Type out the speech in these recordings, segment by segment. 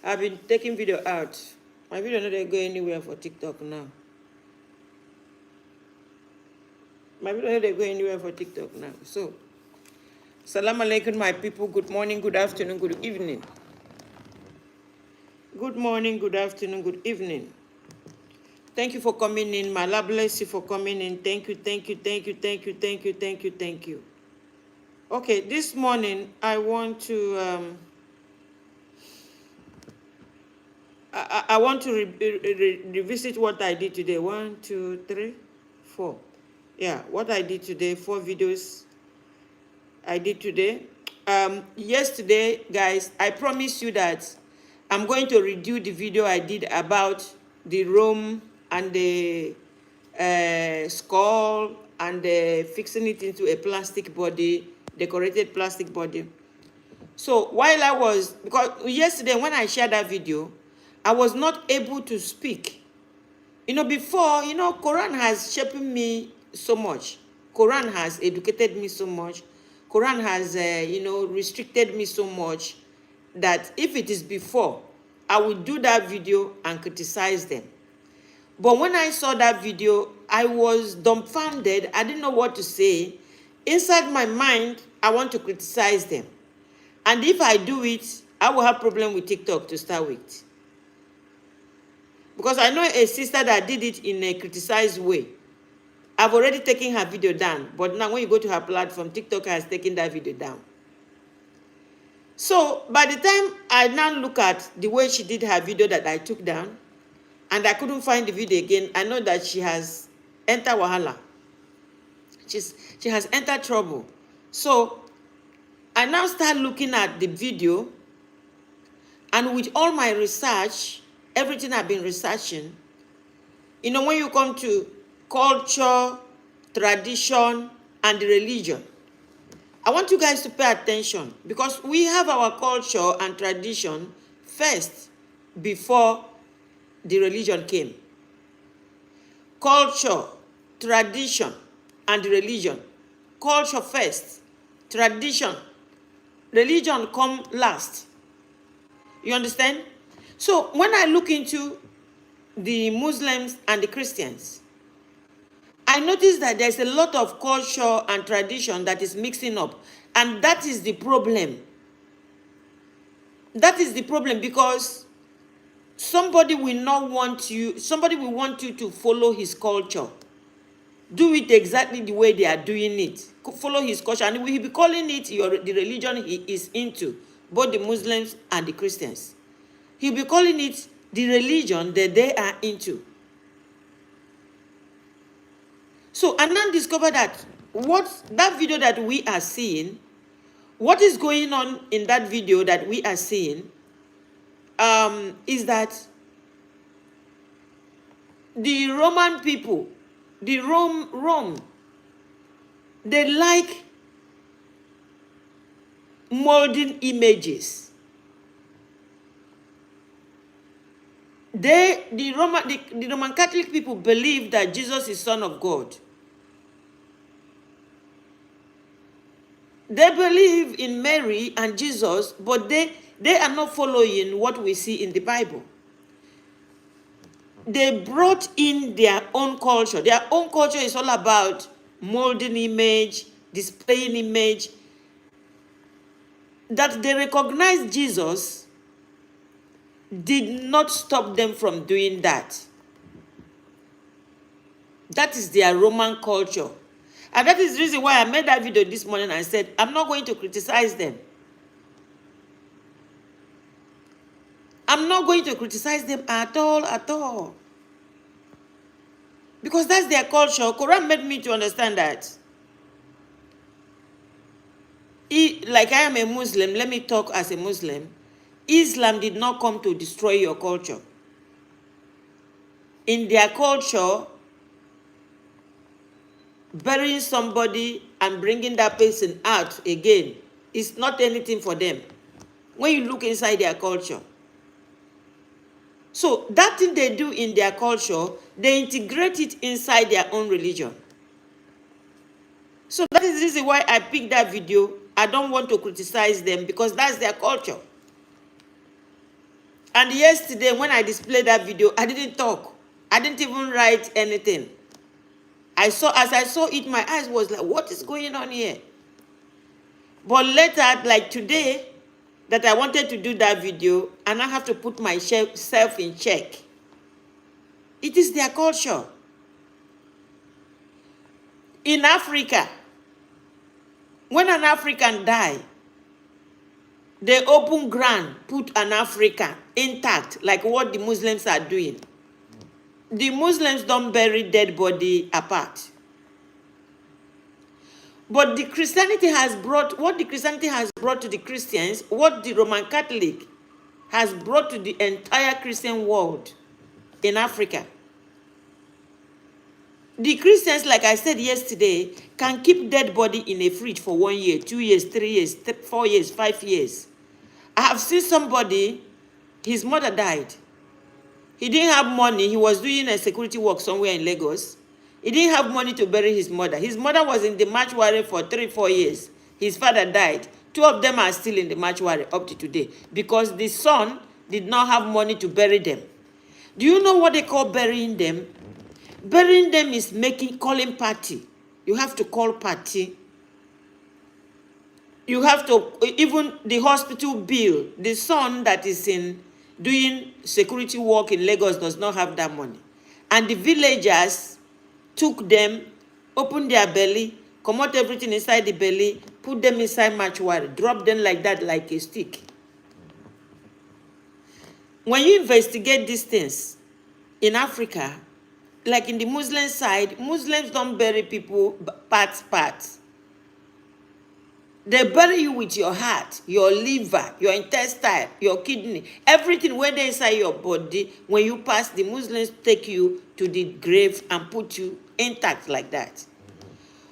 I've been taking video out. My video not go anywhere for TikTok now. My video not go anywhere for TikTok now. So, salam alaikum, my people. Good morning, good afternoon, good evening. Good morning, good afternoon, good evening. Thank you for coming in. My Allah bless you for coming in. Thank you, thank you, thank you, thank you, thank you, thank you, thank you. Okay, this morning I want to I want to revisit what I did today. 1, 2, 3, 4. Yeah, what I did today. 4 videos I did today. Yesterday, guys, I promised you that I'm going to redo the video I did about the room and the skull and fixing it into a plastic body, decorated plastic body. So while I was, because yesterday when I shared that video, I was not able to speak. Before, Quran has shaped me so much. Quran has educated me so much. Quran has, restricted me so much that if it is before, I would do that video and criticize them. But when I saw that video, I was dumbfounded. I didn't know what to say. Inside my mind, I want to criticize them. And if I do it, I will have problem with TikTok to start with. Because I know a sister that did it in a criticized way. I've already taken her video down. But now when you go to her platform, TikTok has taken that video down. So by the time I now look at the way she did her video that I took down, and I couldn't find the video again, I know that she has entered wahala. She has entered trouble. So I now start looking at the video, and with all my research, everything I've been researching, when you come to culture, tradition, and religion, I want you guys to pay attention, because we have our culture and tradition first before the religion came. Culture, tradition, and religion. Culture first, tradition, religion come last. You understand? So when I look into the Muslims and the Christians, I notice that there's a lot of culture and tradition that is mixing up. And that is the problem. That is the problem, because somebody will want you to follow his culture. Do it exactly the way they are doing it. Follow his culture. And he'll be calling it the religion he is into, both the Muslims and the Christians. He'll be calling it the religion that they are into. So I now discover that that video that we are seeing, what is going on in that video that we are seeing, is that the Roman people, the Rome, they like molding images. The Roman Catholic people believe that Jesus is Son of God. They believe in Mary and Jesus, but they are not following what we see in the Bible. They brought in their own culture. Their own culture is all about molding image, displaying image. That they recognize Jesus did not stop them from doing that. That is their Roman culture. And that is the reason why I made that video this morning and said, I'm not going to criticize them. I'm not going to criticize them at all. Because that's their culture. Quran made me to understand that. Like I am a Muslim, let me talk as a Muslim. Islam did not come to destroy your culture. In their culture, burying somebody and bringing that person out again is not anything for them. When you look inside their culture. So that thing they do in their culture, they integrate it inside their own religion. So that is the reason why I picked that video. I don't want to criticize them because that's their culture. And yesterday, when I displayed that video, I didn't talk. I didn't even write anything. As I saw it, my eyes was like, what is going on here? But later, like today, that I wanted to do that video, and I have to put myself in check. It is their culture. In Africa, when an African die, they open ground, put an African intact, like what the Muslims are doing. The Muslims don't bury dead body apart. But the Christianity has brought, what the Christianity has brought to the Christians, what the Roman Catholic has brought to the entire Christian world in Africa. The Christians, like I said yesterday, can keep dead body in a fridge for 1 year, 2 years, 3 years, 4 years, 5 years. I have seen somebody, his mother died. He didn't have money. He was doing a security work somewhere in Lagos. He didn't have money to bury his mother. His mother was in the mortuary for 3, 4 years. His father died. 2 of them are still in the mortuary up to today because the son did not have money to bury them. Do you know what they call burying them? Burying them is calling party. You have to call party. You have to, even the hospital bill, the son that is in doing security work in Lagos does not have that money. And the villagers took them, opened their belly, come out everything inside the belly, put them inside mortuary, drop them like that, like a stick. When you investigate these things in Africa, like in the Muslim side, Muslims don't bury people parts. They bury you with your heart, your liver, your intestine, your kidney, everything whether inside your body. When you pass, the Muslims take you to the grave and put you intact like that.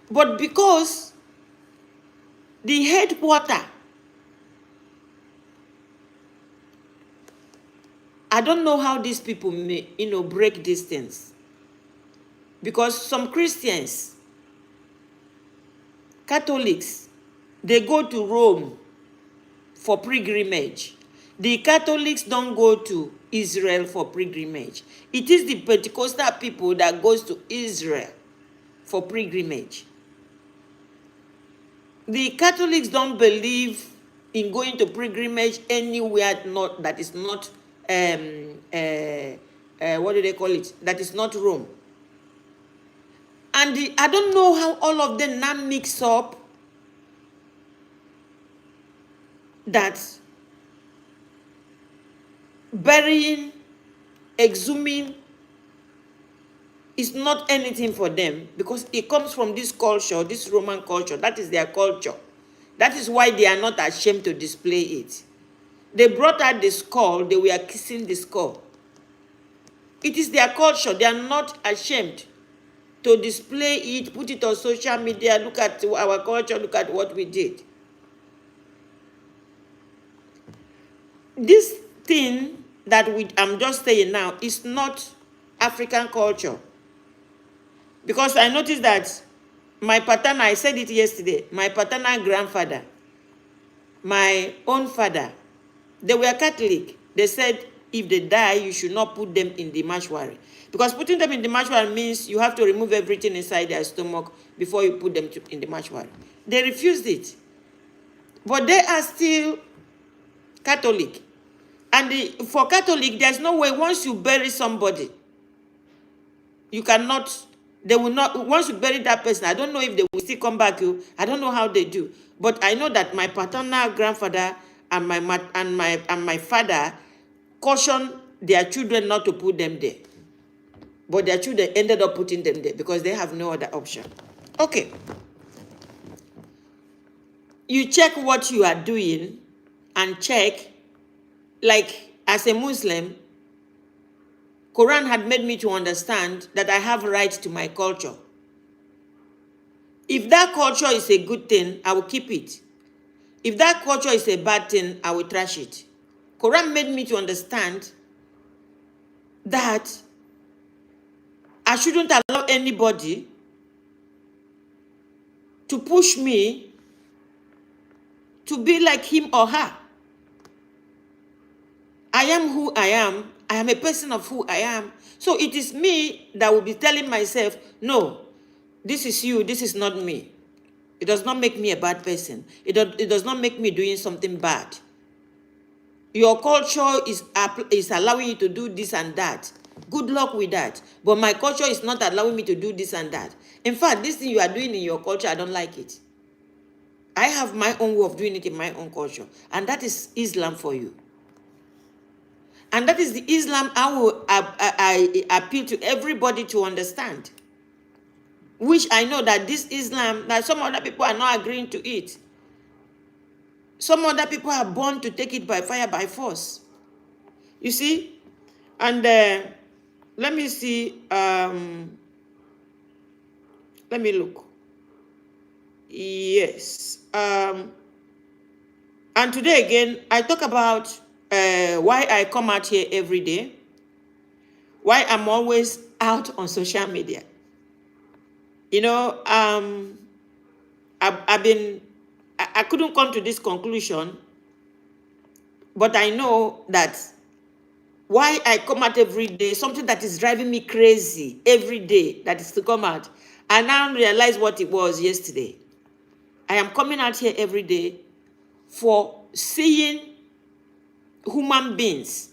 But because the headquarter, I don't know how these people may, break these things. Because some Christians, Catholics, they go to Rome for pilgrimage. The Catholics don't go to Israel for pilgrimage. It is the Pentecostal people that goes to Israel for pilgrimage. The Catholics don't believe in going to pilgrimage anywhere that is not, what do they call it? That is not Rome. And I don't know how all of them now mix up that burying, exhuming is not anything for them because it comes from this culture, this Roman culture. That is their culture. That is why they are not ashamed to display it. They brought out the skull, they were kissing the skull. It is their culture. They are not ashamed to display it, put it on social media, look at our culture, look at what we did. This thing that I'm just saying now is not African culture. Because I noticed that my paternal, I said it yesterday, my paternal grandfather, my own father, they were Catholic. They said if they die, you should not put them in the mortuary. Because putting them in the mortuary means you have to remove everything inside their stomach before you put them in the mortuary. They refused it. But they are still Catholic. And for Catholic, there's no way once you bury somebody, you cannot, they will not, once you bury that person, I don't know if they will still come back. I don't know how they do. But I know that my paternal grandfather and my father cautioned their children not to put them there. But their children ended up putting them there because they have no other option. Okay. You check what you are doing and check, like as a Muslim, Quran had made me to understand that I have right to my culture. If that culture is a good thing, I will keep it. If that culture is a bad thing, I will trash it. Quran made me to understand that I shouldn't allow anybody to push me to be like him or her. I am who I am. I am a person of who I am. So it is me that will be telling myself, no, this is you, this is not me. It does not make me a bad person. It does not make me doing something bad. Your culture is allowing you to do this and that. Good luck with that. But my culture is not allowing me to do this and that. In fact, this thing you are doing in your culture, I don't like it. I have my own way of doing it in my own culture. And that is Islam for you. And that is the Islam I appeal to everybody to understand. Which I know that this Islam, that some other people are not agreeing to it. Some other people are born to take it by fire, by force. You see? And let me see. Let me look. Yes. And today again, I talk about why I come out here every day. Why I'm always out on social media. You know, I couldn't come to this conclusion, but I know that why I come out every day, something that is driving me crazy every day, that is to come out. I now realize what it was yesterday. I am coming out here every day for seeing human beings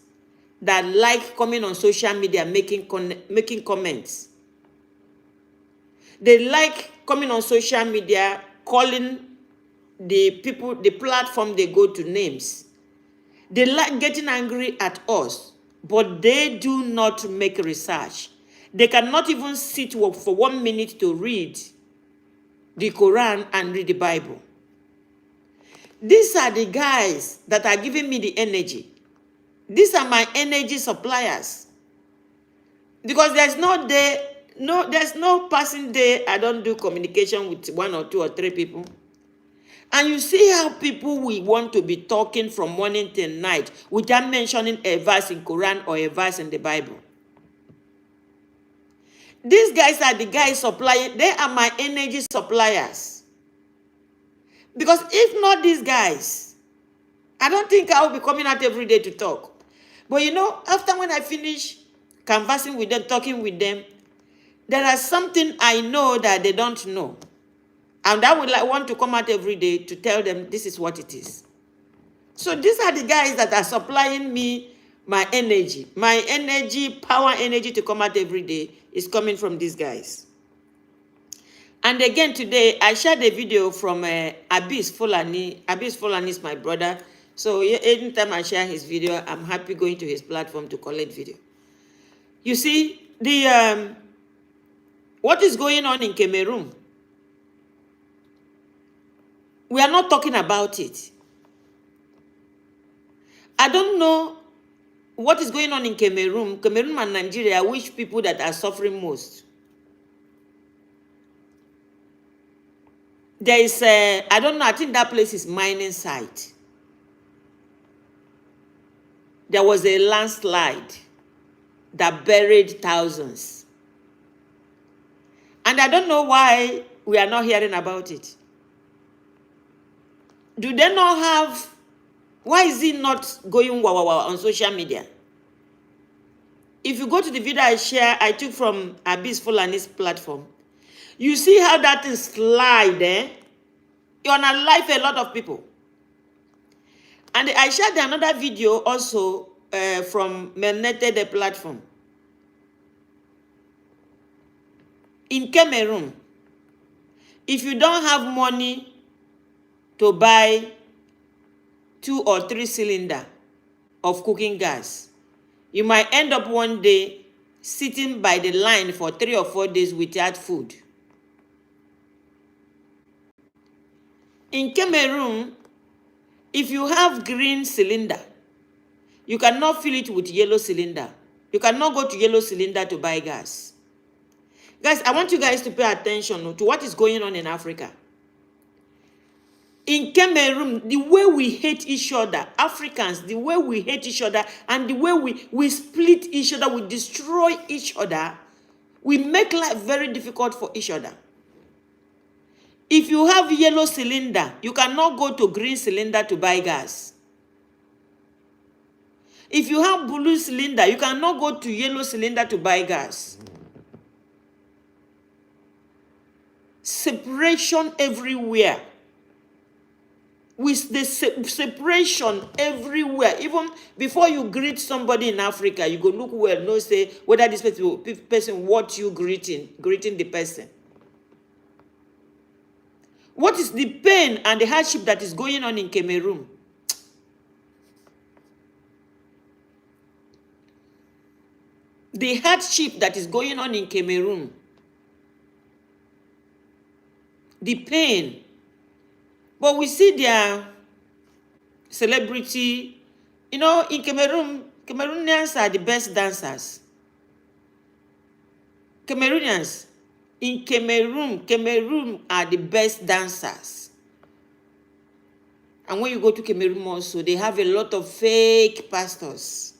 that like coming on social media, making comments. They like coming on social media, calling the people, the platform they go to, names. They like getting angry at us, but they do not make research. They cannot even sit for 1 minute to read the Quran and read the Bible. These are the guys that are giving me the energy. These are my energy suppliers. Because there's no passing day I don't do communication with 1 or 2 or 3 people. And you see how people will want to be talking from morning till night without mentioning a verse in Quran or a verse in the Bible. These guys are the guys supplying, they are my energy suppliers. Because if not these guys, I don't think I will be coming out every day to talk. But you know, after when I finish conversing with them, talking with them, there is something I know that they don't know. And I would want to come out every day to tell them this is what it is. So these are the guys that are supplying me my energy. My energy, power energy to come out every day is coming from these guys. And again today, I shared a video from Abyss Fulani. Abyss Fulani is my brother. So anytime I share his video, I'm happy going to his platform to collect video. You see, what is going on in Cameroon? We are not talking about it. I don't know what is going on in Cameroon and Nigeria, which people that are suffering most. There is I don't know, I think that place is mining site. There was a landslide that buried thousands. And I don't know why we are not hearing about it. Do they not have, why is it not going on social media? If you go to the video I took from Abyss Fulani's platform, you see how that is slide, eh? You unalive a lot of people. And I shared another video also from Menete, the platform. In Cameroon, if you don't have money to buy 2 or 3 cylinders of cooking gas, you might end up one day sitting by the line for 3 or 4 days without food. In Cameroon, if you have green cylinder, you cannot fill it with yellow cylinder. You cannot go to yellow cylinder to buy gas. Guys, I want you guys to pay attention to what is going on in Africa. In Cameroon, the way we hate each other, Africans, the way we hate each other, and the way we split each other, we destroy each other, we make life very difficult for each other. If you have yellow cylinder, you cannot go to green cylinder to buy gas. If you have blue cylinder, you cannot go to yellow cylinder to buy gas. Separation everywhere. With the separation everywhere. Even before you greet somebody in Africa, you go look well, no say whether this person what you greeting the person. What is the pain and the hardship that is going on in Cameroon? The hardship that is going on in Cameroon. The pain. But we see their celebrity. You know, in Cameroon, Cameroonians are the best dancers. Cameroonians in Cameroon are the best dancers. And when you go to Cameroon also, they have a lot of fake pastors.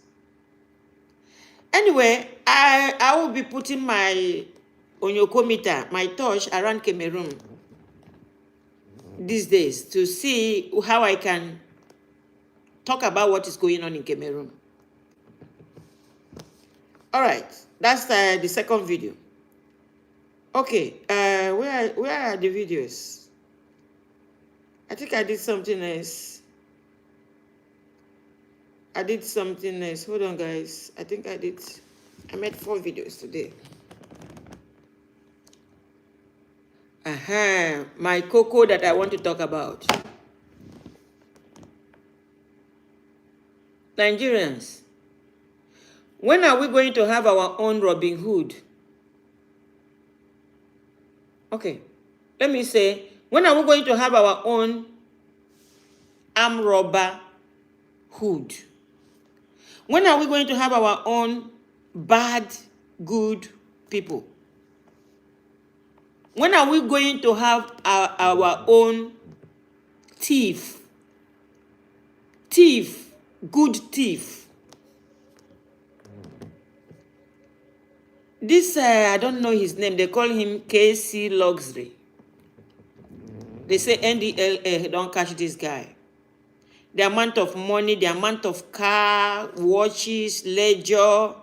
Anyway, I will be putting my onyokometer, my torch around Cameroon these days to see how I can talk about what is going on in Cameroon. All right, that's the second video. Okay, where are the videos? I think I did something else. Hold on, guys. I think I made 4 videos today. My cocoa that I want to talk about. Nigerians, when are we going to have our own Robin Hood? Okay, let me say, when are we going to have our own armed robber hood? When are we going to have our own bad, good people? When are we going to have our own thief? Good thief. This, I don't know his name. They call him KC Luxury. They say NDLA don't catch this guy. The amount of money, the amount of car, watches, ledger.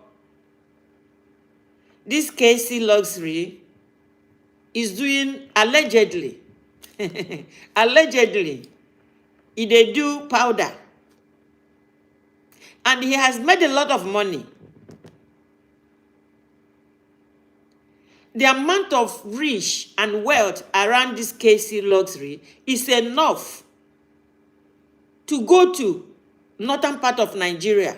This KC Luxury is doing, allegedly, allegedly, they do powder. And he has made a lot of money. The amount of rich and wealth around this KC Luxury is enough to go to northern part of Nigeria,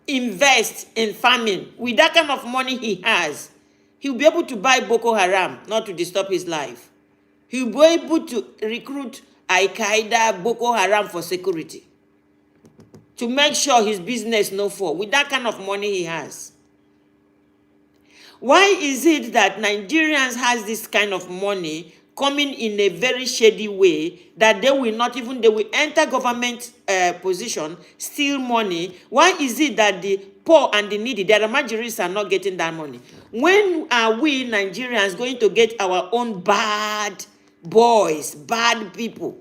invest in farming. With that kind of money he has, he'll be able to buy Boko Haram, not to disturb his life. He'll be able to recruit Al-Qaeda, Boko Haram for security, to make sure his business no fall. With that kind of money he has. Why is it that Nigerians has this kind of money coming in a very shady way that they will enter government position, steal money? Why is it that the poor and the needy, the Ramajiris, are not getting that money? When are we Nigerians going to get our own bad boys, bad people,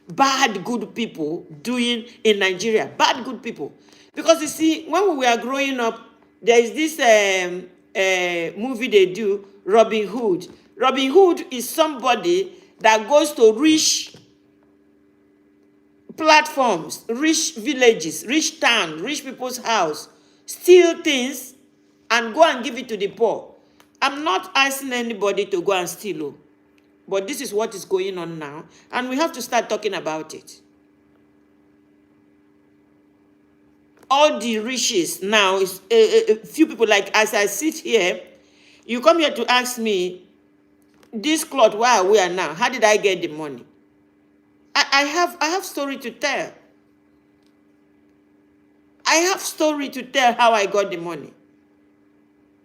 bad good people doing in Nigeria? Bad good people. Because you see, when we were growing up, there is this movie they do, Robin Hood. Robin Hood is somebody that goes to rich platforms, rich villages, rich towns, rich people's house, steal things and go and give it to the poor. I'm not asking anybody to go and steal, but this is what is going on now, and we have to start talking about it. All the riches now is a few people. Like as I sit here, you come here to ask me, this cloth, why are we are now? How did I get the money? I have story to tell. I have story to tell how I got the money.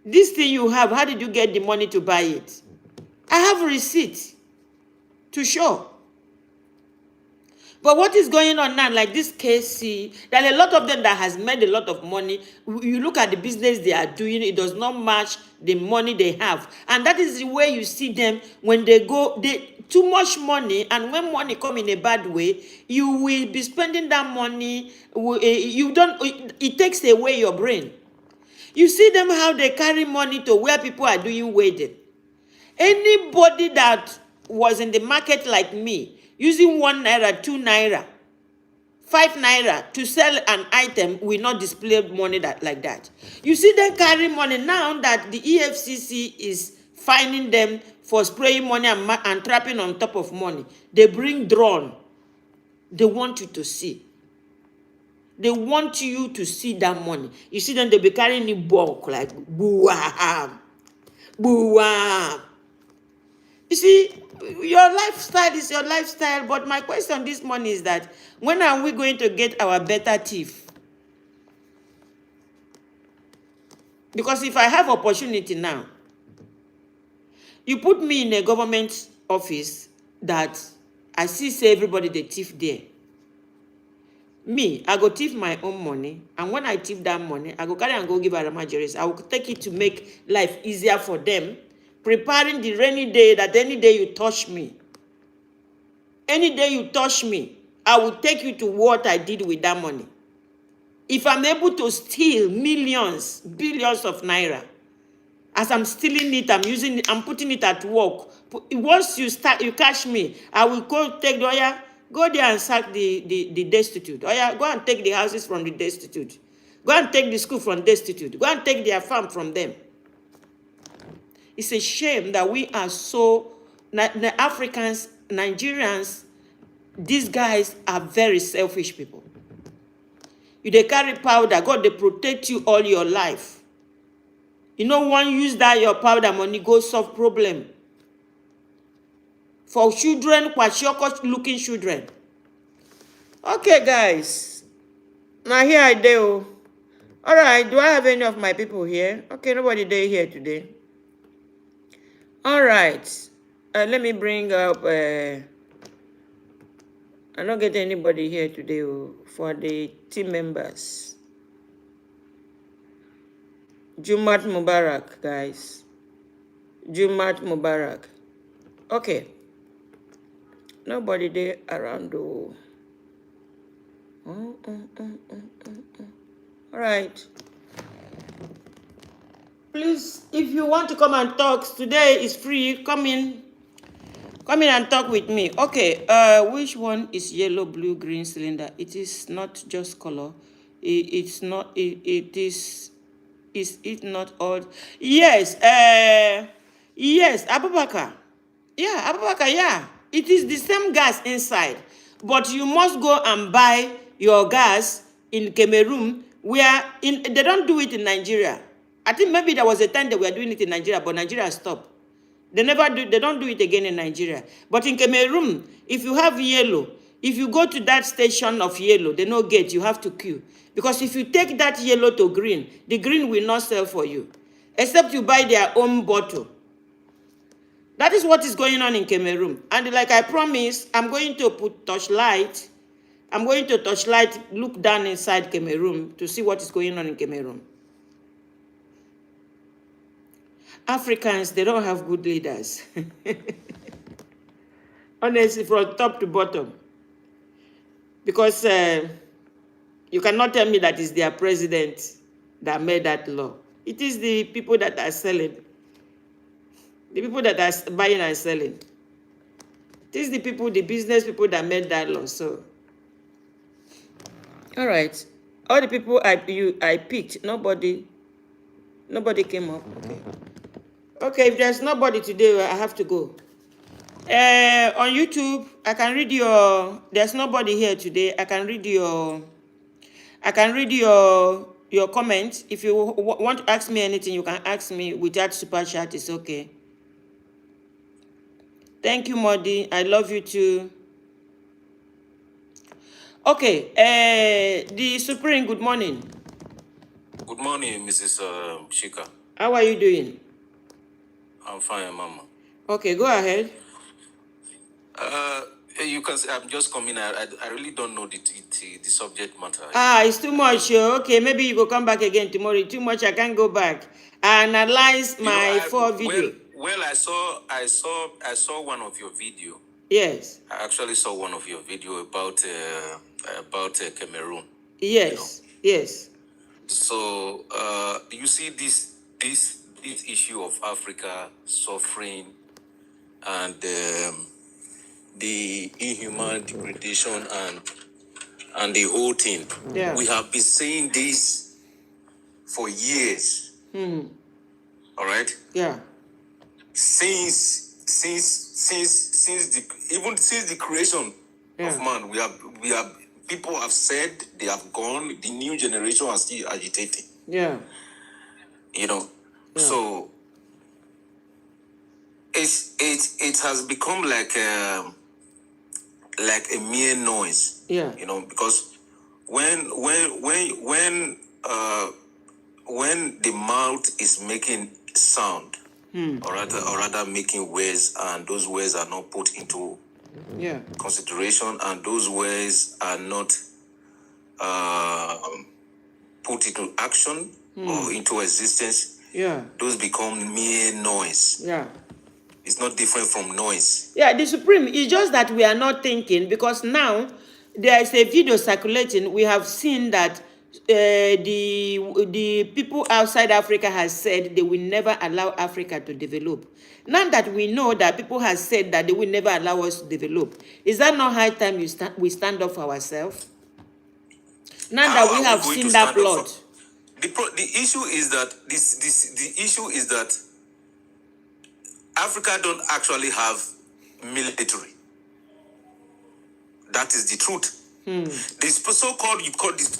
This thing you have, how did you get the money to buy it? I have receipt to show. But what is going on now, like this KC, there are a lot of them that has made a lot of money. You look at the business they are doing, it does not match the money they have. And that is the way you see them when they go, too much money, and when money come in a bad way, you will be spending that money. You don't. It takes away your brain. You see them how they carry money to where people are doing wedding. Anybody that was in the market like me, using 1 naira, 2 naira, 5 naira to sell an item, will not display money like that. You see them carry money now that the EFCC is fining them for spraying money and trapping on top of money. They bring drone. They want you to see. They want you to see that money. You see them, they be carrying it bulk like boo-wah, boo-wah. You see, your lifestyle is your lifestyle, but my question this morning is that when are we going to get our better teeth? Because if I have opportunity now, you put me in a government office that I see say everybody they thief there. Me, I go thief my own money, and when I thief that money, I go carry and go give Arama Jerry's. I will take it to make life easier for them, preparing the rainy day that any day you touch me, any day you touch me, I will take you to what I did with that money. If I'm able to steal millions, billions of naira, as I'm stealing it, I'm putting it at work. Once you catch me, I will go take the go there and sack the destitute. Go and take the houses from the destitute. Go and take the school from destitute. Go and take their farm from them. It's a shame that we are so, the Africans, Nigerians, these guys are very selfish people. You they carry powder, God they protect you all your life. You know, one use that your powder money go solve problem. For children, kwashioko looking children. Okay, guys. Now here I do. All right, do I have any of my people here? Okay, nobody there here today. All right. Let me bring up... I don't get anybody here today for the team members. Jumat Mubarak, guys. Jumat Mubarak. Okay. Nobody there around though. All right. Please, if you want to come and talk, today is free. Come in and talk with me. Okay, which one is yellow, blue, green cylinder? It is not just color. It's not, is it not odd? Yes, yes, Abubakar. Yeah, Abubakar, yeah. It is the same gas inside, but you must go and buy your gas in Cameroon, where they don't do it in Nigeria. I think maybe there was a time they were doing it in Nigeria, but Nigeria stopped. They don't do it again in Nigeria. But in Cameroon, if you have yellow, if you go to that station of yellow, they no get, you have to queue. Because if you take that yellow to green, the green will not sell for you, except you buy their own bottle. That is what is going on in Cameroon. And like I promised, I'm going to put torchlight. I'm going to torchlight, look down inside Cameroon to see what is going on in Cameroon. Africans, they don't have good leaders. Honestly, from top to bottom. Because you cannot tell me that it's their president that made that law. It is the people that are selling. The people that are buying and selling. It is the people, the business people that made that law. So, all right. All the people I picked, nobody came up. Okay. Okay, if there's nobody today, I have to go. On YouTube, I can read there's nobody here today. I can read your comments. If you want to ask me anything, you can ask me without super chat. It's okay. Thank you, Modi. I love you too. Okay, the Supreme, good morning. Good morning, Mrs. Shika. How are you doing? I'm fine, Mama. Okay, go ahead. You can say I'm just coming. I really don't know the subject matter. It's too much. Okay, maybe you will come back again tomorrow. Too much, I can't go back. I analyze my 4 video. well, I saw one of your video. Yes. I actually saw one of your video about Cameroon. Yes. Yes. So you see this issue of Africa suffering and the inhuman degradation and the whole thing. Yeah. We have been saying this for years. All right. Yeah. Since the creation of man, we have people have said, they have gone. The new generation are still agitating. Yeah. So it has become like a mere noise. Yeah. Because when the mouth is making sound, or rather making words, and those words are not put into consideration, and those words are not put into action or into existence, those become mere noise. It's not different from noise. The Supreme, it's just that we are not thinking, because now there is a video circulating. We have seen that the people outside Africa has said they will never allow Africa to develop. Now that we know that people have said that they will never allow us to develop, is that not high time we stand up for ourselves? Now that we have seen that plot. The issue is that the issue is that Africa don't actually have military. That is the truth. The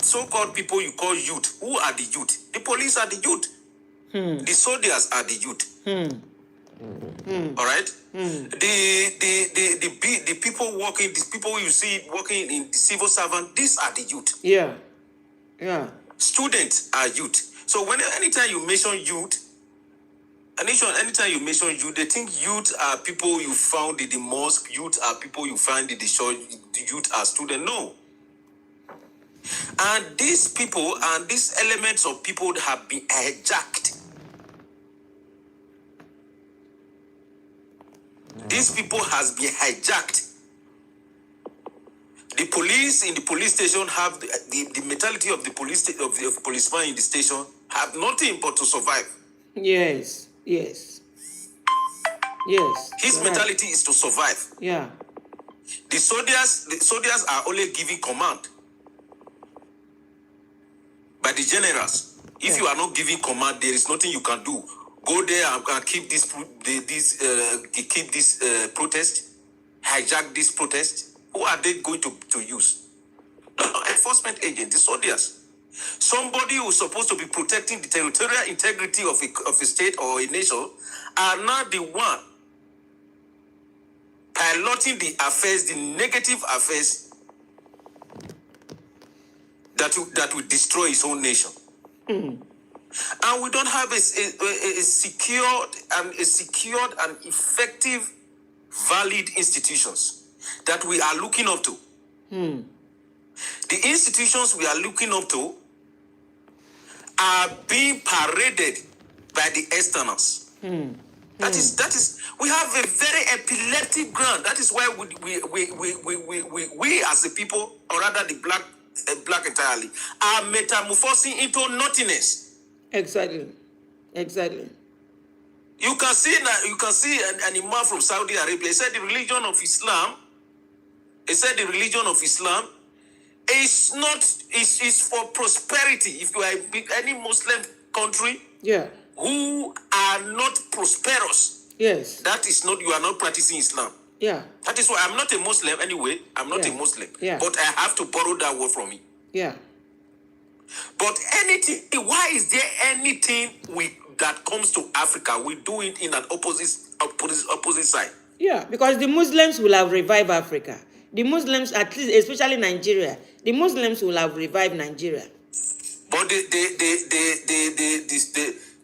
so-called people you call youth. Who are the youth? The police are the youth. The soldiers are the youth. All right. The people working, the people you see working in the civil servant, these are the youth. Students are youth. So anytime you mention youth, anytime you mention youth, they think youth are people you found in the mosque. Youth are people you find in the church. Youth are students. No. And these people and these elements of people have been hijacked. These people has been hijacked. The police in the police station have the mentality of the policeman in the station have nothing but to survive. Yes. His mentality is to survive. The soldiers are only giving command by the generals. If you are not giving command, there is nothing you can do. Go there and keep this protest, hijack this protest. Who are they going to use? No, enforcement agent, the soldiers. Somebody who's supposed to be protecting the territorial integrity of a state or a nation are not the one piloting the affairs, the negative affairs that will destroy his own nation. And we don't have a secured and effective, valid institutions that we are looking up to. The institutions we are looking up to are being paraded by the externals. That is. We have a very epileptic ground. That is why we as a people, or rather the black entirely, are metamorphosing into nothingness. Exactly. You can see an imam from Saudi Arabia. He said the religion of Islam. Is for prosperity. If you are any Muslim country, who are not prosperous, that is not, you are not practicing Islam. That is why I'm not a Muslim anyway. I'm not a Muslim, but I have to borrow that word from you. But why is there anything that comes to Africa, we do it in an opposite side? Because the Muslims will have revived Africa. The Muslims, at least, especially Nigeria, the Muslims will have revived Nigeria. But the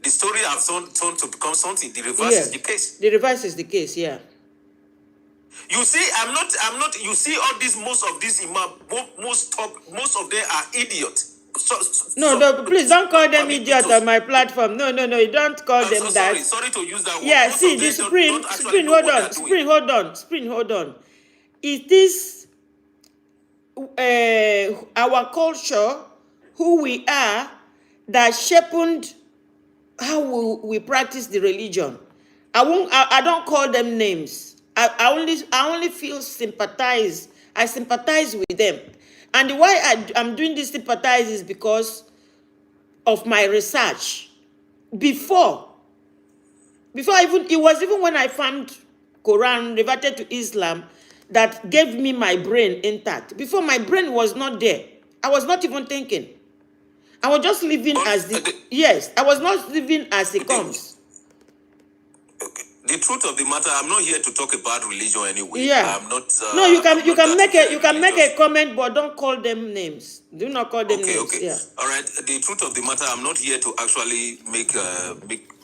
story has turned to become something. The reverse is the case. The reverse is the case. You see, I'm not. You see, all these most of these imam, most of them are idiots. No, please don't call them permit me idiot to- on my platform. No, you don't call I'm them so that. sorry to use that word. Yeah, Most see, of the them Supreme, don't actually Supreme, know hold what on, they're doing. Supreme, hold on. It is our culture, who we are, that shaped how we practice the religion. I don't call them names. I only feel sympathize. I sympathize with them. And why I'm doing this sympathize is because of my research. Before even, it was even when I found Quran reverted to Islam that gave me my brain intact. Before, my brain was not there. I was not even thinking. I was just living But as yes, I was not living as it comes. the truth of the matter, I'm not here to talk about religion anyway. Yeah. I'm not. No, you I'm not that very you can make religious. a comment, but don't call them names. Do not call them names. Okay. Yeah. All right. The truth of the matter, I'm not here to actually make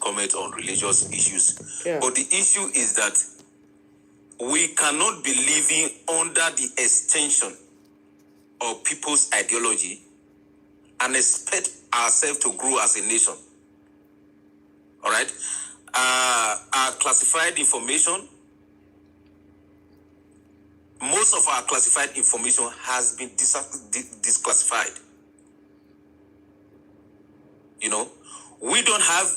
comment on religious issues. Yeah. But the issue is that we cannot be living under the extension of people's ideology and expect ourselves to grow as a nation. All right. Our classified information, most of our classified information has been disclassified. You know, we don't have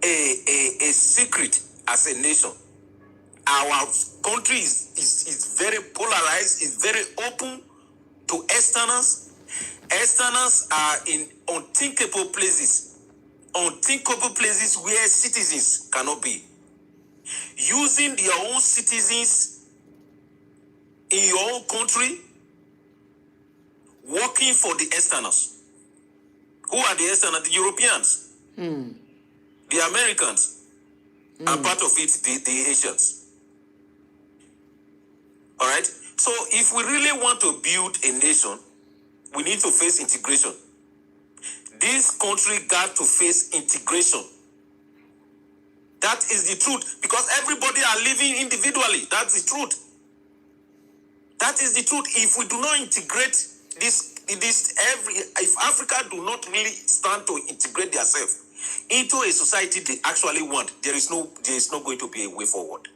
a secret as a nation. Our country is very polarized, is very open to externals. Externals are in unthinkable places where citizens cannot be. Using their own citizens in your own country, working for the externals. Who are the externals? The Europeans, the Americans, and part of it, the Asians. All right? So if we really want to build a nation, we need to face integration. This country got to face integration. That is the truth. Because everybody are living individually. That's the truth. That is the truth. If we do not integrate if Africa do not really stand to integrate themselves into a society they actually want, there is not going to be a way forward.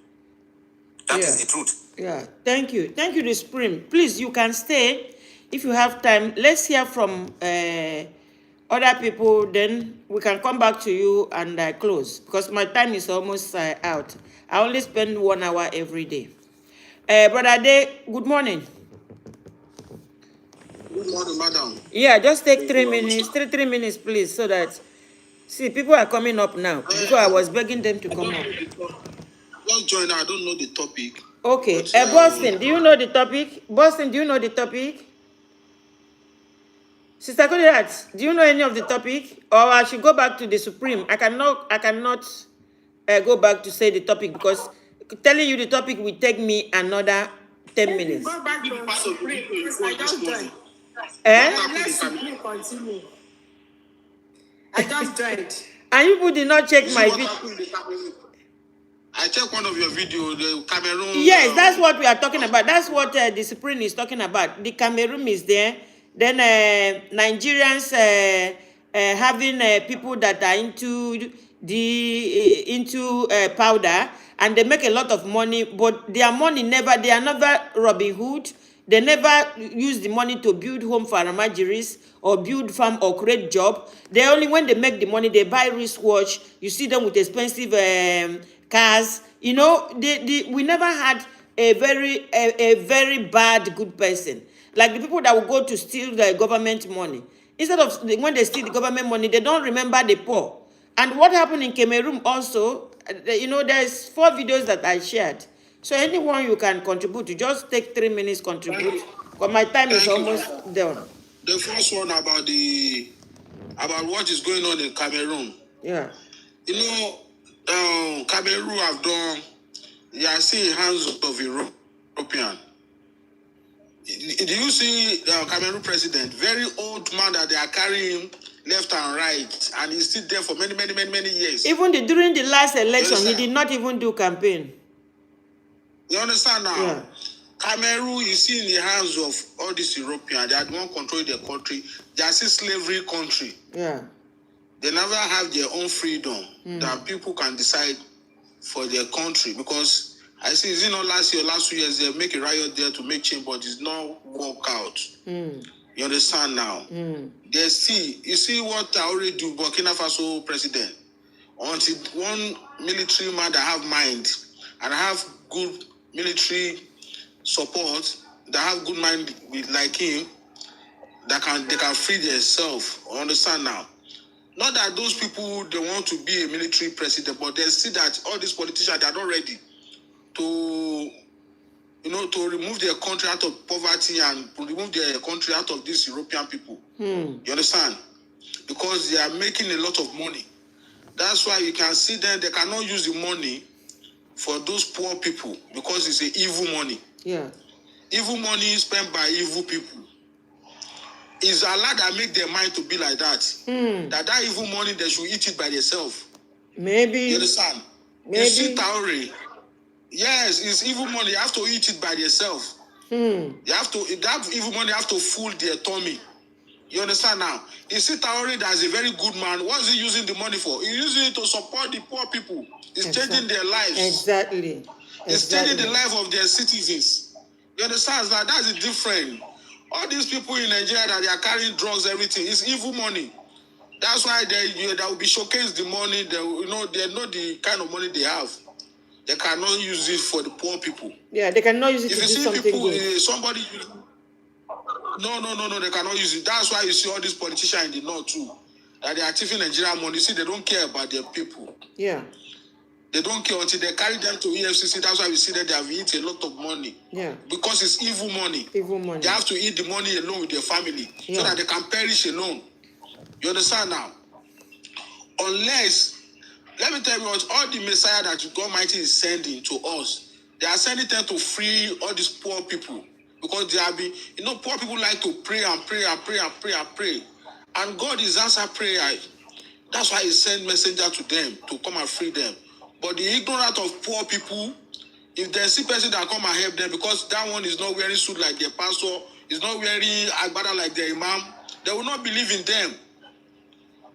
That is the truth. Yeah. Thank you, the Supreme. Please, you can stay if you have time. Let's hear from other people. Then we can come back to you and close because my time is almost out. I only spend 1 hour every day. Brother Day, good morning. Good morning, madam. Yeah, just take 3 minutes, 3 minutes, please, so that see people are coming up now. Before I was begging them to come up. Just join. I don't know the topic. Okay, But, Boston, do you know the topic? Boston, do you know the topic? Sister Kodirat, do you know any of the topic? Or I should go back to the Supreme? I cannot go back to say the topic because telling you the topic will take me another 10 minutes. Go back to Supreme, please. I just joined. Let Supreme continue. I just joined. And you people did not check my video. I checked one of your videos, the Cameroon. Yes, that's what we are talking about. That's what the Supreme is talking about. The Cameroon is there. Then Nigerians having people that are into powder, and they make a lot of money, but their money they are never Robin Hood. They never use the money to build home for Ramajiris or build farm or create job. They only, when they make the money, they buy wristwatch. You see them with expensive cars. You know, we never had a very bad good person. Like the people that will go to steal the government money. Instead of when they steal the government money, they don't remember the poor. And what happened in Cameroon also, you know, there's 4 videos that I shared. So anyone you can contribute to, just take 3 minutes contribute. Because my time is almost done. The first one about what is going on in Cameroon. Yeah. You know, Cameroon have done. They are still in hands of European. Do you see the Cameroon president, very old man that they are carrying left and right, and he's still there for many years. Even during the last election, he did not even do campaign. You understand now? Yeah. Cameroon is still in the hands of all these Europeans. They are the one controlling the country. They are still slavery country. Yeah. They never have their own freedom that people can decide for their country. Because I see, is it not last year, last 2 years, they make a riot there to make change, but it's not work out. You understand now? They see, you see what I already do, Burkina Faso president. Until one military man that have mind and have good military support, that have good mind like him, they can free themselves. Understand now? Not that those people they want to be a military president, but they see that all these politicians they are not ready to, to remove their country out of poverty and remove their country out of these European people. You understand? Because they are making a lot of money. That's why you can see them. They cannot use the money for those poor people because it's a evil money. Yeah. Evil money spent by evil people. It's Allah that make their mind to be like that. That evil money, they should eat it by themselves. Maybe. You understand? Maybe. You see Tauri. Yes, it's evil money. You have to eat it by themselves. You have to, that evil money have to fool their tummy. You understand now? You see Tauri that's a very good man. What is he using the money for? He's using it to support the poor people. He's changing their lives. Exactly. He's changing the life of their citizens. You understand? That's different. All these people in Nigeria that they are carrying drugs, everything, it's evil money. That's why they will be showcased the money. They know the kind of money they have. They cannot use it for the poor people. Yeah, they cannot use it if to you do see something people, good. Somebody. No, they cannot use it. That's why you see all these politicians in the north too. That they are taking Nigerian money. You see, they don't care about their people. Yeah. They don't care until they carry them to EFCC. That's why we see that they have eaten a lot of money. Yeah. Because it's evil money. Evil money. They have to eat the money alone with their family so that they can perish alone. You understand now? Unless, let me tell you what, all the Messiah that God Almighty is sending to us, they are sending them to free all these poor people. Because they have been, poor people like to pray and pray and pray and pray and pray. And God is answer prayer. That's why he sent messenger to them to come and free them. But the ignorant of poor people, if they see person that come and help them, because that one is not wearing suit like their pastor, is not wearing agbada like their imam, they will not believe in them.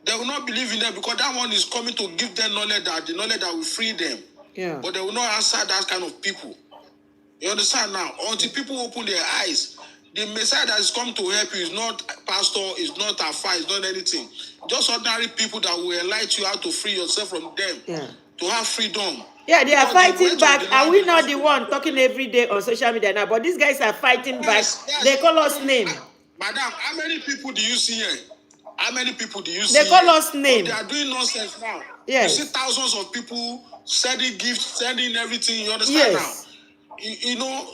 They will not believe in them because that one is coming to give them knowledge that will free them. Yeah. But they will not answer that kind of people. You understand now? Until people open their eyes, the Messiah that is come to help you is not pastor, is not Afa, is not anything. Just ordinary people that will enlighten you how to free yourself from them. Yeah. To have freedom. Yeah, they are Because fighting the back. weight of Are the we land not is- the one talking every day on social media now? But these guys are fighting Yes, back. yes. They call us name. Madam, how many people do you see here? How many people do you see They call here? us name. But they are doing nonsense now. Yes. You see thousands of people sending gifts, sending everything. You understand Yes. now?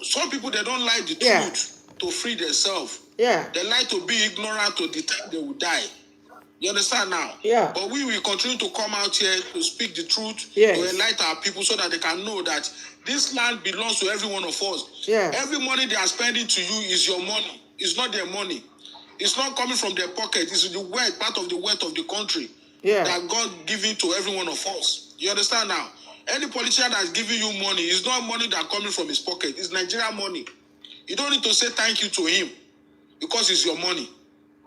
Some people, they don't like the Yeah. truth to free themselves. Yeah. They like to be ignorant to the time they will die. You understand now? Yeah. But we will continue to come out here to speak the truth, Yes. to enlighten our people so that they can know that this land belongs to every one of us. Yeah. Every money they are spending to you is your money. It's not their money. It's not coming from their pocket. It's the wealth, part of the wealth of the country. Yeah. That God giving to every one of us. You understand now? Any politician that's giving you money, it's not money that coming from his pocket. It's Nigerian money. You don't need to say thank you to him because it's your money.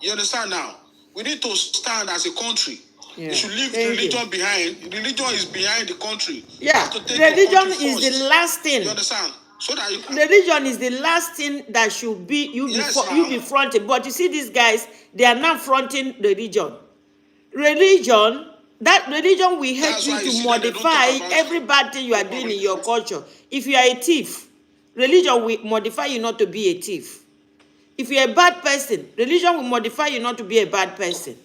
You understand now? We need to stand as a country. Yeah. We should leave Thank religion you. behind. Religion is behind the country. We Yeah. have to take your Religion country is first. the last thing. You understand? So that you Religion is the last thing that should be Yes, you ma'am. be fronting. But you see these guys, they are not fronting religion. Religion, that religion will help That's you why you to see that they don't talk modify about every bad thing you are doing in your culture. If you are a thief, religion will modify you not to be a thief. If you're a bad person, religion will modify you not to be a bad person.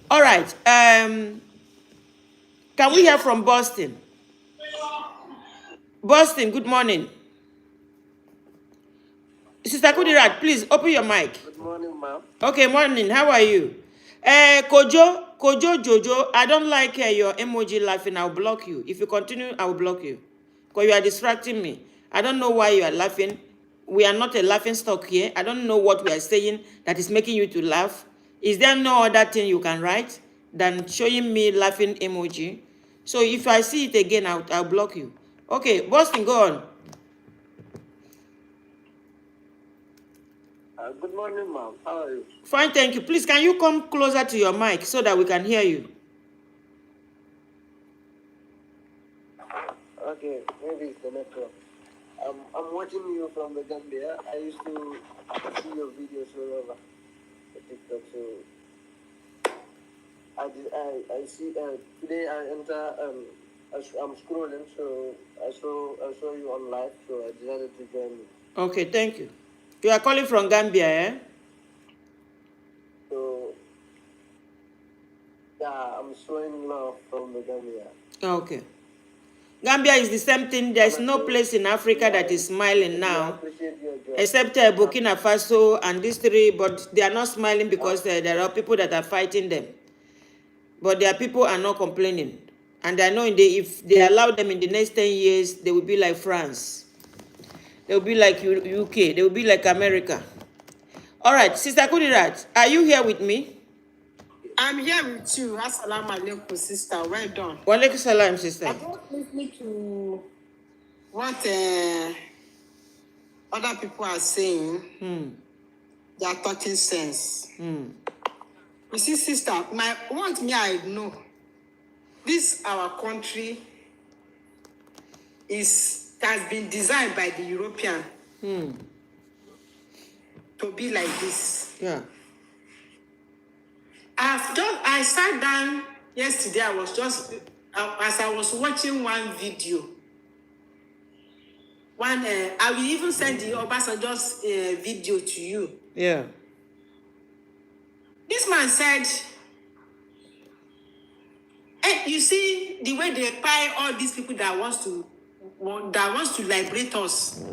All right. Can we hear from Boston? Boston, good morning. Sister Kudirat, please open your mic. Good morning, ma'am. Okay, morning. How are you? Kojo, Jojo, I don't like your emoji laughing. I'll block you. If you continue, I will block you. Because you are distracting me. I don't know why you are laughing. We are not a laughing stock here. I don't know what we are saying that is making you to laugh. Is there no other thing you can write than showing me laughing emoji? So if I see it again, I'll block you. Okay, Boston, go on. Good morning, ma'am. How are you? Fine, thank you. Please, can you come closer to your mic so that we can hear you? Okay, maybe it's the network. I'm watching you from the Gambia. I used to see your videos all over the TikTok. So I see today I enter I'm scrolling, so I saw you on live, so I decided to join you. Okay, thank you. You are calling from Gambia, eh? So yeah, I'm showing love from the Gambia. Okay. Gambia is the same thing. There's no place in Africa that is smiling now, except Burkina Faso and these three, but they are not smiling because there are people that are fighting them. But their people are not complaining. And I know if they allow them in the next 10 years, they will be like France. They will be like UK. They will be like America. All right, Sister Kudirat, are you here with me? I'm here with you. Assalamu alaikum, sister. Well done. Wa alaikum salam, sister. I don't listen to what other people are saying. They are talking sense. You see, sister, I know. This our country has been designed by the European to be like this. Yeah. I sat down yesterday. I was just as I was watching one video. I will even send the Obasanjo's video to you. Yeah. This man said, hey, you see the way they buy all these people that wants to liberate us.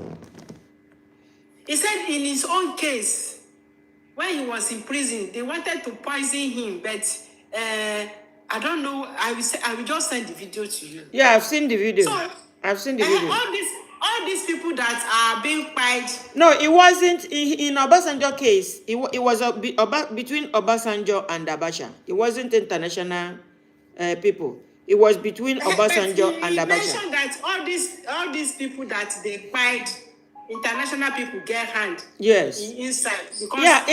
He said in his own case, when he was in prison, they wanted to poison him, but I don't know. I will just send the video to you. Yeah, I've seen the video. So, I've seen the video. All these people that are being fired. No, it wasn't in Obasanjo case. It was between Obasanjo and Abacha. It wasn't international people. It was between Obasanjo and Abacha. He mentioned that all these people that they fired, international people get hand. Yes. Inside. Because yeah,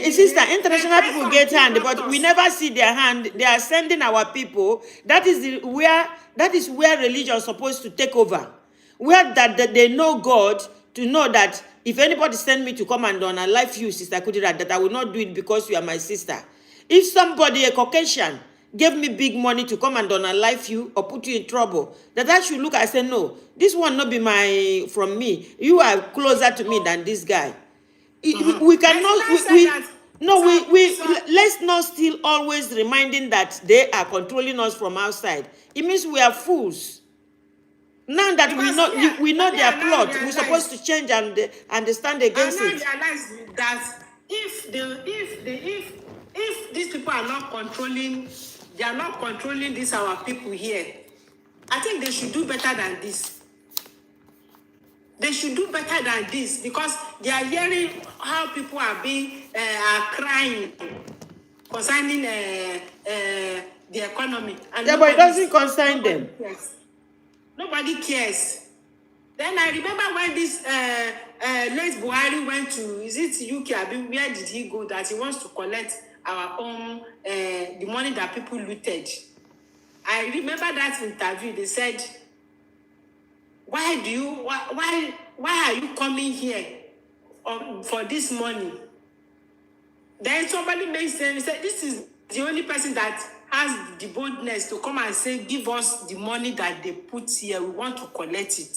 sister, international people get hand, but we never see their hand. They are sending our people. That is where religion is supposed to take over. Where that they know God, to know that if anybody send me to come and unalive you, Sister Kudirat, that I will not do it because you are my sister. If somebody, a Caucasian, gave me big money to come and unalive you or put you in trouble, that I should look and say, no, this one not be from me. You are closer to me than this guy. We cannot. Let's not still always reminding that they are controlling us from outside. It means we are fools. Now that we know their plot, we're supposed to change and stand against it. I realize that if these people are not controlling, they are not controlling these our people here. I think they should do better than this. They should do better than this because they are hearing how people are are crying concerning the economy. And but it doesn't concern them. Nobody cares. Then I remember when this late Buhari went to, is it UK? Where did he go that he wants to collect our own, the money that people looted? I remember that interview. They said, why are you coming here for this money? Then somebody said, this is the only person that has the boldness to come and say, give us the money that they put here. We want to collect it.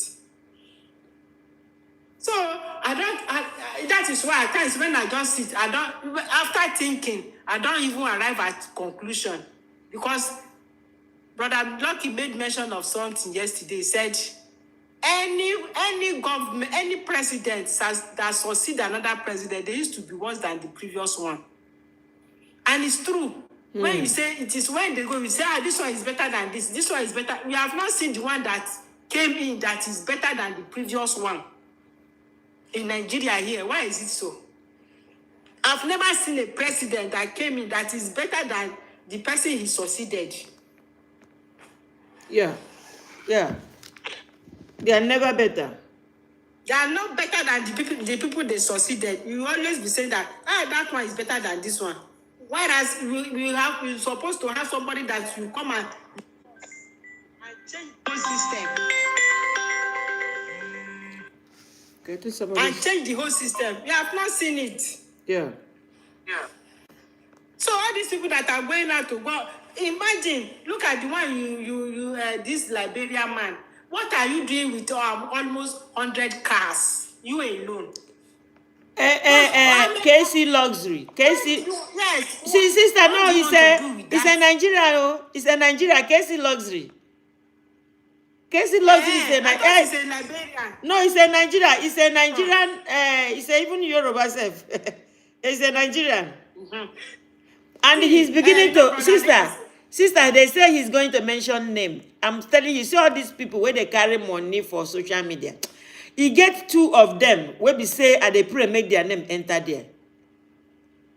So that is why at times when I just sit, after thinking, I don't even arrive at conclusion. Because Brother Lucky made mention of something yesterday. He said, any government, any president that succeed another president, they used to be worse than the previous one. And it's true. When you say it is when they go, we say, this one is better than this. This one is better. We have not seen the one that came in that is better than the previous one in Nigeria here. Why is it so? I've never seen a president that came in that is better than the person he succeeded. Yeah. They are never better. They are not better than the people they succeeded. You always be saying that that one is better than this one. Whereas we're supposed to have somebody that you come and change the whole system. Get to somebody. And change the whole system. You have not seen it. Yeah. So all these people that are going out to go, imagine, look at the one you this Liberian man. What are you doing with almost 100 cars? You alone. KC Luxury. KC. Yes. See, sister, What no, do you it's want to do with a that? Nigeria, oh. It's a Nigeria, KC Luxury. KC Luxury is a I thought it's a Liberian. No, it's a Nigeria. It's a Nigerian, it's a even Yoruba self. It's a Nigerian. And he's beginning no, to, brother, sister, they say he's going to mention name. I'm telling you, see all these people where they carry money for social media. He get 2 of them where we say at the pray make their name enter there.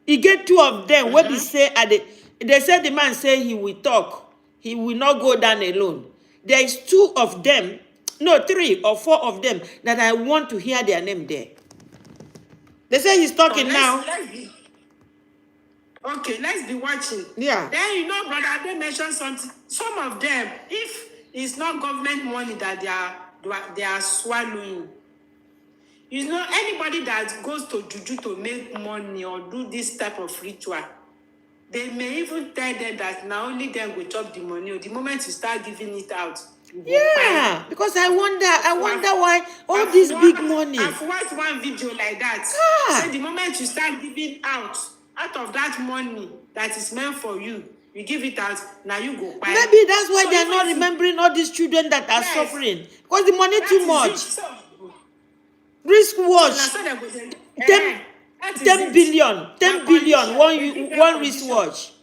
He get 2 of them where we say at the, they say the man say he will talk. He will not go down alone. There is 2 of them, no 3 or 4 of them that I want to hear their name there. They say he's talking now. Let's be watching. Yeah. Then you know, brother, they mentioned something. Some of them, if it's not government money that they are swallowing, you know, anybody that goes to juju to make money or do this type of ritual, they may even tell them that now only them will chop the money. Or the moment you start giving it out, you go Yeah, because I wonder why all this big money. I've watched one video like that. Ah. So the moment you start giving out of that money that is meant for you, you give it out, now you go buy. Maybe that's why So they are not even remembering all these children that are Yes. suffering. Because the money that too is much. it. So, Risk now watch. so they go say, 10 that is 10 it. billion. 10 One billion. condition. One They give them one condition. wristwatch.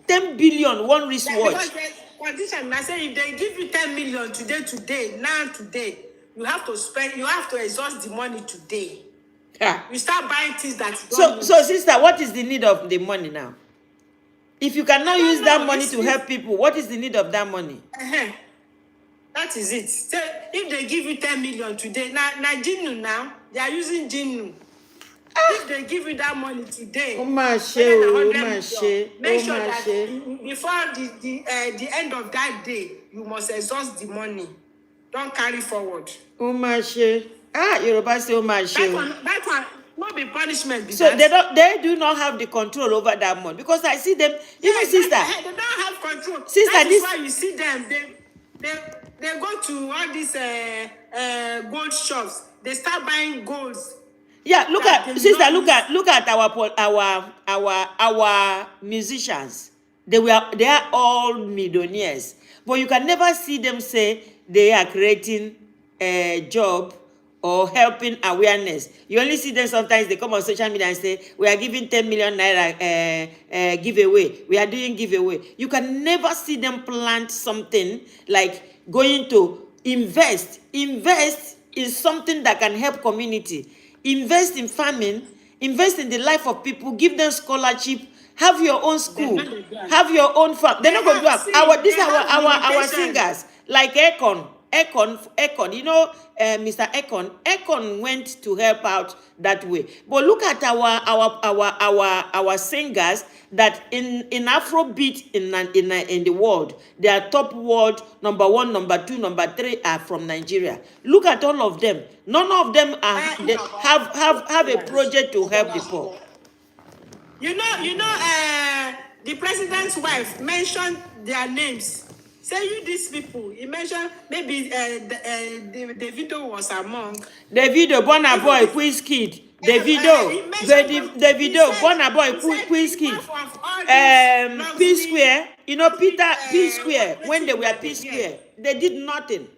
10 billion. One wristwatch. Because the condition, I say if they give you 10 million today, you have to spend, you have to exhaust the money today. Yeah. You start buying things that you don't So need. sister, what is the need of the money now? If you cannot use that money to help people, what is the need of that money? That is it. So if they give you 10 million today, now Jinnu now, they are using Jinnu. If they give you that money today, Make sure that before the end of that day, you must exhaust the money. Don't carry forward. Yoruba say That one not be punishment. So they do not have the control over that money, because I see them, even sister. They don't have control. Sister, that this is why you see them. They go to all these gold shops. They start buying golds. Yeah, look that at they sister. don't Look at our musicians. They are all millionaires, but you can never see them say they are creating a job or helping awareness. You only see them sometimes. They come on social media and say we are giving 10 million naira giveaway. We are doing giveaway. You can never see them plant something like going to invest in something that can help community. Invest in farming, invest in the life of people, give them scholarship, have your own school, have your own farm. They're not going to do these are our singers, like Akon, you know, Mr. Akon went to help out that way. But look at our singers that in Afrobeat in the world, they are top world, number 1, number 2, number 3 are from Nigeria. Look at all of them. None of them they have a project to help the poor. You know, the president's wife mentioned their names. Say you these people. He mentioned maybe Davido was among. Davido, Burna Boy, Wizkid. Davido, Burna Boy, Wizkid. P Square. You know Peter P Square. When they were P Square, they did nothing.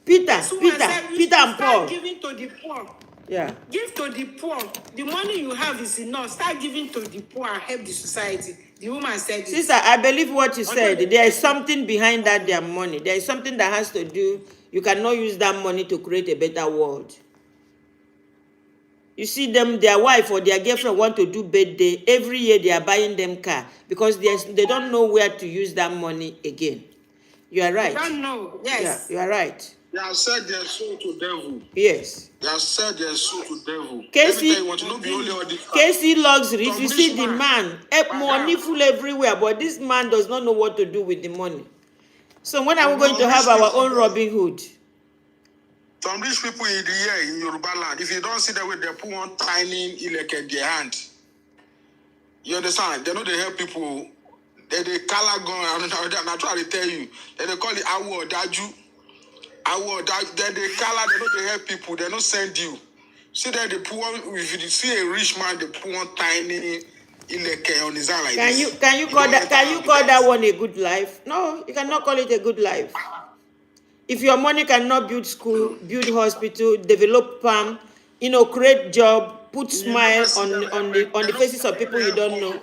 Peter and Paul. Giving to the poor. Yeah. Give to the poor. The money you have is enough. Start giving to the poor and help the society. The woman said this. Sister, I believe what you said. There is something behind that, their money. There is something that has to do. You cannot use that money to create a better world. You see them, their wife or their girlfriend want to do birthday. Every year they are buying them car because they don't know where to use that money again. You are right. I don't know. Yes. Yeah, you are right. They have said their soul to devil. Yes. They have said their soul to devil. Let me Casey, tell you what, not be only all this. Casey Luxury, if Some you see rich the man, money full everywhere, but this man does not know what to do with the money. So when are we going to have our own Robin Hood? Some rich people in the year in Yoruba land, if you don't see that way, they put one tiny ilek in their hand. You understand? They know they help people. They color gun, and I try to tell you. Then they call it Awo Daju. Then they color, they know they help people. They don't send you. See that they put one, if you see a rich man, they put one tiny ileke on his hand like this. Can you call that one a good life? No, you cannot call it a good life. If your money cannot build school, build hospital, develop farm, create job, put smile on the faces of people you don't know,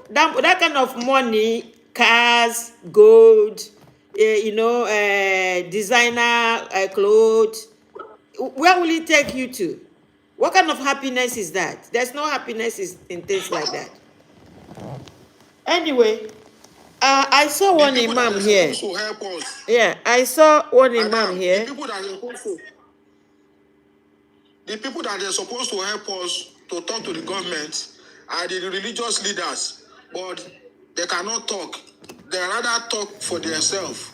that kind of money, cars, gold, designer clothes, where will it take you to? What kind of happiness is that? There's no happiness in things like that. Anyway, I saw one imam here. Yeah, I saw one imam here. The people that are supposed to help us to talk to the government are the religious leaders, but they cannot talk. They rather talk for themselves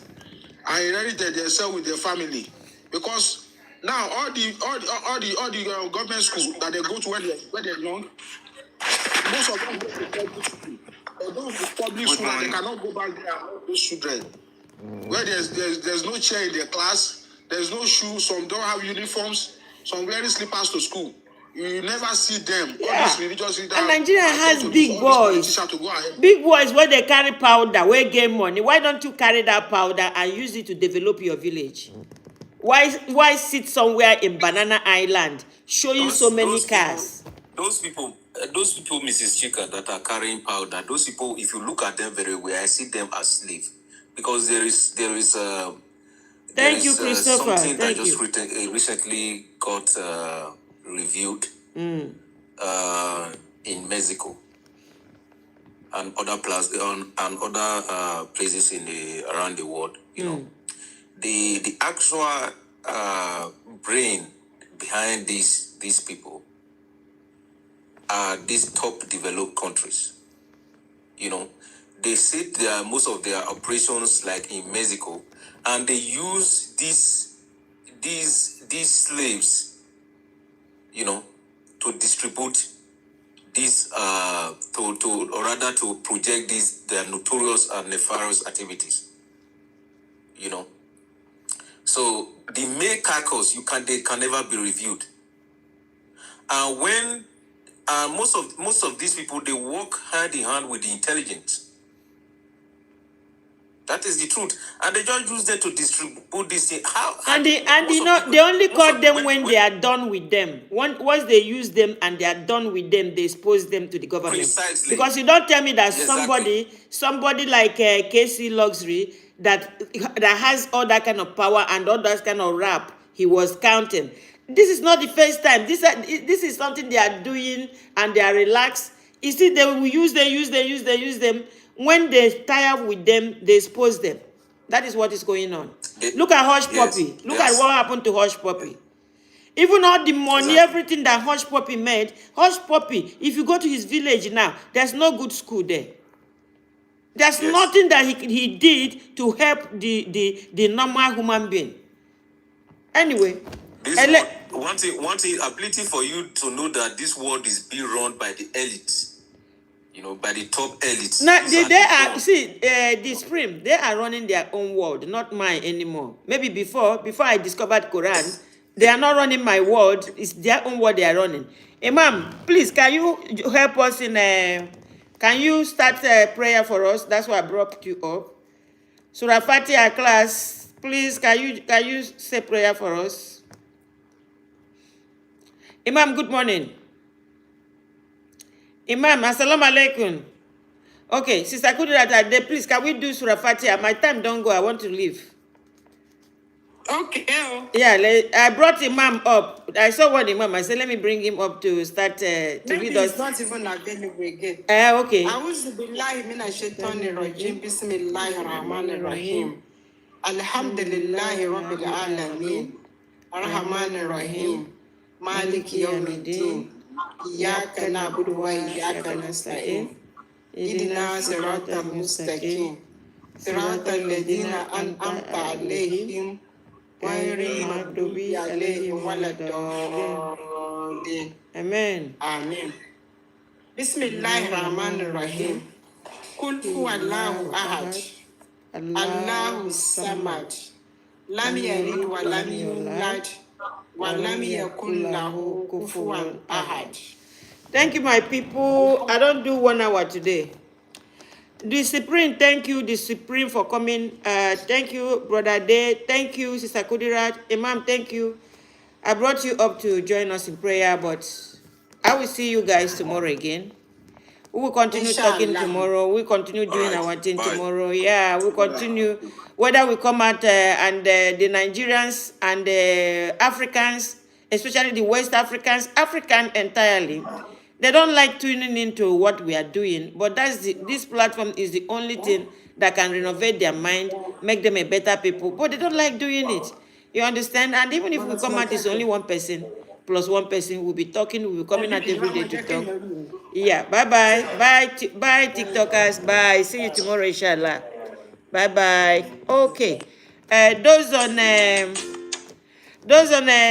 and inherit themselves with their family. Because now all the government schools that they go to when they're young, most of them go to public school. They go to public school and they cannot go back there and help those children. Where there's no chair in their class, there's no shoes, some don't have uniforms, some wearing slippers to school. You never see them. Yeah. All these religious leaders, and Nigeria has big boys. Big boys where they carry powder, where get money. Why don't you carry that powder and use it to develop your village? Why sit somewhere in Banana Island showing so many cars? Those people, Mrs. Chika, that are carrying powder, those people, if you look at them very well, I see them as slaves. Because there is Thank you, Christopher. Something that Thank just you. recently got reviewed in Mexico and other places around the world. You know, the actual brain behind these people are these top developed countries. You know, they sit there most of their operations like in Mexico, and they use these slaves, you know, to distribute these to project their notorious and nefarious activities. You know, so the male carcass they can never be reviewed, and when most of these people, they work hand in hand with the intelligence. That is the truth, and they just use them to distribute this thing. They only caught them when they are done with them. Once they use them and they are done with them, they expose them to the government. Precisely. Because you don't tell me that Exactly. somebody like Casey Luxury that has all that kind of power and all that kind of rap he was counting. This is not the first time. This is something they are doing and they are relaxed. You see, they will use them. When they tire with them, they expose them. That is what is going on. Look at Hush Puppy. Look at what happened to Hush Puppy. Even all the money, everything that Hush Puppy made, Hush Puppy, if you go to his village now, there's no good school there. There's nothing that he did to help the normal human being. Anyway. One thing, ability for you to know that this world is being run by the elites. You know, by the top elites. Now, the Supreme, they are running their own world, not mine anymore. Maybe before I discovered Quran, they are not running my world. It's their own world they are running. Imam, please, can you help us can you start a prayer for us? That's why I brought you up. Surah Fatiha class, please, can you say prayer for us? Imam, good morning. Imam, assalamu alaikum. Okay, Sister Kudirat, please, can we do Surah Fatiha? My time don't go. I want to leave. Okay. Yeah, I brought Imam up. I saw one Imam. I said, let me bring him up to start to Maybe read us. it's not even available again. Okay. A'udhu billahi minash shaitani rajim. Bismillahir rahmanir rahim. Alhamdulillahi Rabbil Alamin. Ar-Rahmanir Rahim. Maliki Yawmiddin. Iyyaka na'budu wa iyyaka nasta'in. Ihdina siratal mustaqim. Siratal ladzina an'amta alaihim ghairil maghdubi alaihim waladdallin. Amen. Amen. Bismillahirrahmanirrahim. Kul huwallahu ahad. Allahu samad. Lam yalid wa lam yulad wa lam yakul lahu kufuwan ahad. Thank you, my people. I don't do 1 hour today. The Supreme, thank you, the Supreme, for coming. Thank you, Brother Day. Thank you, Sister Kudirat. Imam, thank you. I brought you up to join us in prayer, but I will see you guys tomorrow again. We will continue talking tomorrow. We continue doing our thing tomorrow. Yeah, we'll continue. Whether we come out and the Nigerians and the Africans, especially the West Africans, African entirely, they don't like tuning into what we are doing. But this platform is the only thing that can renovate their mind, make them a better people. But they don't like doing it. You understand? And even if we come out, it's only one person plus one person. We'll be talking. We'll be coming out every day to talk. Yeah. Bye-bye. Bye, TikTokers. Bye. See you tomorrow, inshallah. Bye-bye. Okay. Those on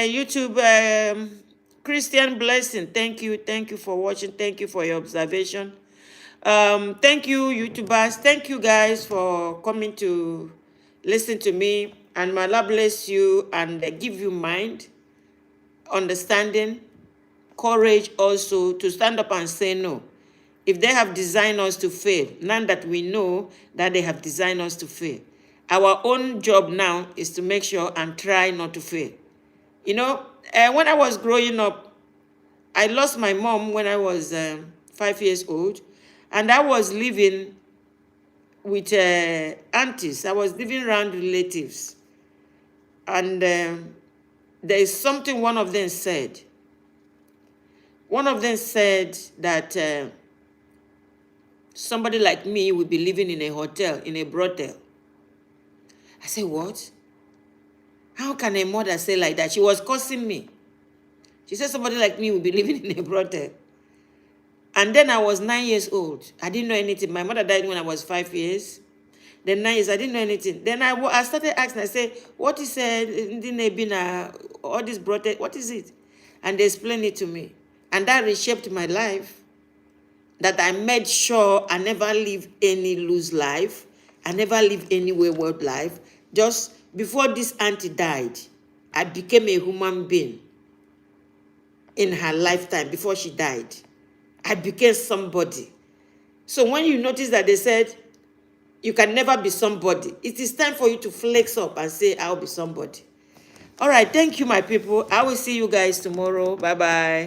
YouTube, Christian Blessing, thank you for watching. Thank you for your observation. Thank you, YouTubers. Thank you guys for coming to listen to me. And may Allah bless you and give you mind, understanding, courage also to stand up and say no. If they have designed us to fail, now that we know that they have designed us to fail, our own job now is to make sure and try not to fail. You know, when I was growing up, I lost my mom when I was 5 years old, and I was living with aunties. I was living around relatives. And there is something one of them said. One of them said that somebody like me would be living in a hotel, in a brothel. I said, what? How can a mother say like that? She was cursing me. She said somebody like me would be living in a brothel. And then I was 9 years old. I didn't know anything. My mother died when I was 5 years. Then 9 years, I didn't know anything. Then I started asking, I said, what is all this brothel? What is it? And they explained it to me. And that reshaped my life. That I made sure I never live any loose life. I never live any wayward life. Just before this auntie died, I became a human being in her lifetime before she died. I became somebody. So when you notice that they said, you can never be somebody, it is time for you to flex up and say, I'll be somebody. All right, thank you, my people. I will see you guys tomorrow. Bye-bye.